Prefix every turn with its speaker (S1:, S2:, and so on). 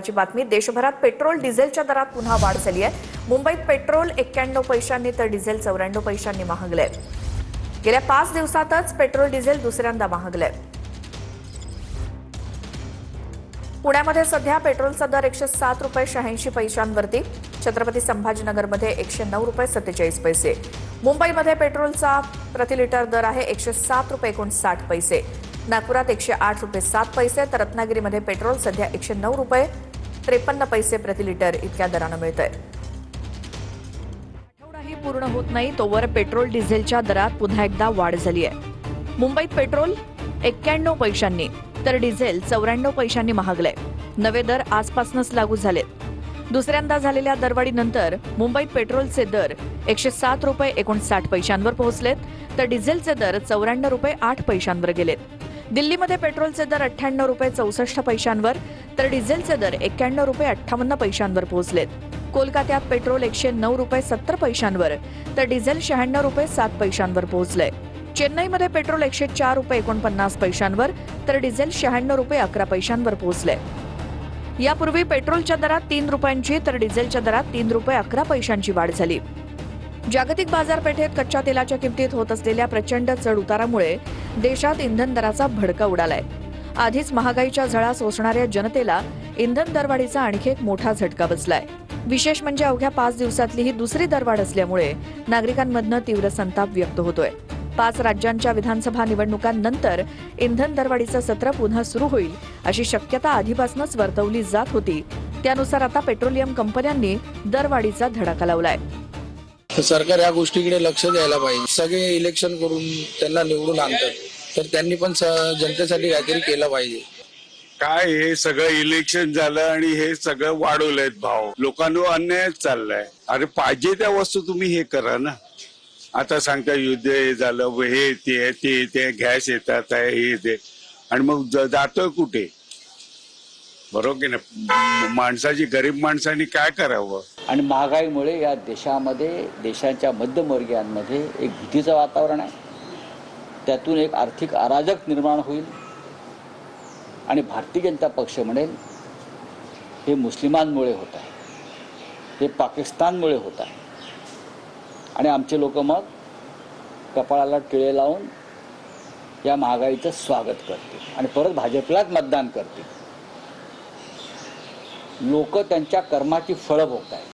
S1: ची बातमी। देशभरात पेट्रोल डिझेलच्या दरात पुन्हा वाढ झाली आहे। मुंबईत पेट्रोल 91 पैशांनी तर डिझेल 94 पैशांनी महागलंय। गेल्या 5 दिवसातच पेट्रोल डिझेल दुसऱ्यांदा महागलंय। पुण्यामध्ये सध्या पेट्रोलचा दर 107 रुपये 86 पैशांवरती, छत्रपती संभाजीनगरमध्ये 109 रुपये 47 पैसे, मुंबईमध्ये पेट्रोलचा प्रति लिटर दर आहे 107 रुपये 59 पैसे, नागपुरात 108 रुपये 7 पैसे, तर रत्नागिरीमध्ये पेट्रोल सध्या 109 रुपये 53 पैसे प्रति लिटर इतक्या दरानं मिळतंय। आठवडाही पूर्ण होत नाही तोवर पेट्रोल डिझेलच्या दरात पुन्हा एकदा वाढ झाली आहे। मुंबईत पेट्रोल 91 पैशांनी तर डिझेल 94 पैशांनी महागलंय। नवे दर आजपासूनच लागू झालेत। दुसऱ्यांदा झालेल्या दरवाढीनंतर मुंबईत पेट्रोलचे दर 107 रुपये 59 पैशांवर पोहोचलेत, तर डिझेलचे दर 94 रुपये 8 पैशांवर गेलेत। दिल्लीमध्ये पेट्रोलचे दर 98 रुपये 64 पैशांवर तर डिझेलचे दर 91 रुपये 58 पैशांवर पोहोचलेत। कोलकात्यात पेट्रोल 109 रुपये 70 पैशांवर तर डिझेल 96 रुपये 7 पैशांवर पोहोचलंय। चेन्नईमध्ये पेट्रोल 104 रुपये 49 पैशांवर तर डिझेल 96 रुपये 11 पैशांवर पोहोचलंय। यापूर्वी पेट्रोलच्या दरात 3 रुपयांची तर डिझेलच्या दरात 3 रुपये 11 पैशांची वाढ झाली। जागतिक बाजारपेठेत कच्च्या तेलाच्या किमतीत होत असलेल्या प्रचंड चढउतारामुळे देशात इंधन दराचा भडका उडालाय। आधीच महागाईच्या झळा सोसणाऱ्या जनतेला इंधन दरवाढीचा आणखी एक मोठा झटका बसलाय। विशेष म्हणजे अवघ्या 5 दिवसातली ही दुसरी दरवाढ असल्यामुळे नागरिकांमधनं तीव्र संताप व्यक्त होतोय। 5 राज्यांच्या विधानसभा निवडणुकांनंतर इंधन दरवाढीचं सत्र पुन्हा सुरू होईल अशी शक्यता आधीपासूनच वर्तवली जात होती। त्यानुसार आता पेट्रोलियम कंपन्यांनी दरवाढीचा धडाका लावलाय।
S2: सरकार या गोष्टीकडे लक्ष द्यायला पाहिजे। सगळे इलेक्शन करून त्यांना निवडून आणतात, तर त्यांनी पण जनतेसाठी काहीतरी केलं पाहिजे।
S3: काय हे सगळं इलेक्शन झालं आणि हे सगळं वाढवलंय भाव, लोकांवर अन्याय चाललाय। अरे पाहिजे त्या वस्तू तुम्ही हे करा ना। आता सांगता युद्ध हे झालं, हे ते गॅस येतात हे ते, आणि मग जातोय कुठे? बरोबर की नाही? माणसाची, गरीब माणसांनी काय करावं?
S4: आणि महागाईमुळे या देशामध्ये, देशाच्या मध्यमवर्गीयांमध्ये एक भीतीचं वातावरण आहे। त्यातून एक आर्थिक अराजक निर्माण होईल आणि भारतीय जनता पक्ष म्हणेल हे मुस्लिमांमुळे होत आहे, हे पाकिस्तानमुळे होत आहे, आणि आमचे लोक मग कपाळाला टिळे लावून या महागाईचं स्वागत करतील आणि परत भाजपलाच मतदान करतील। लोक त्यांच्या कर्माची फळं भोगत आहेत।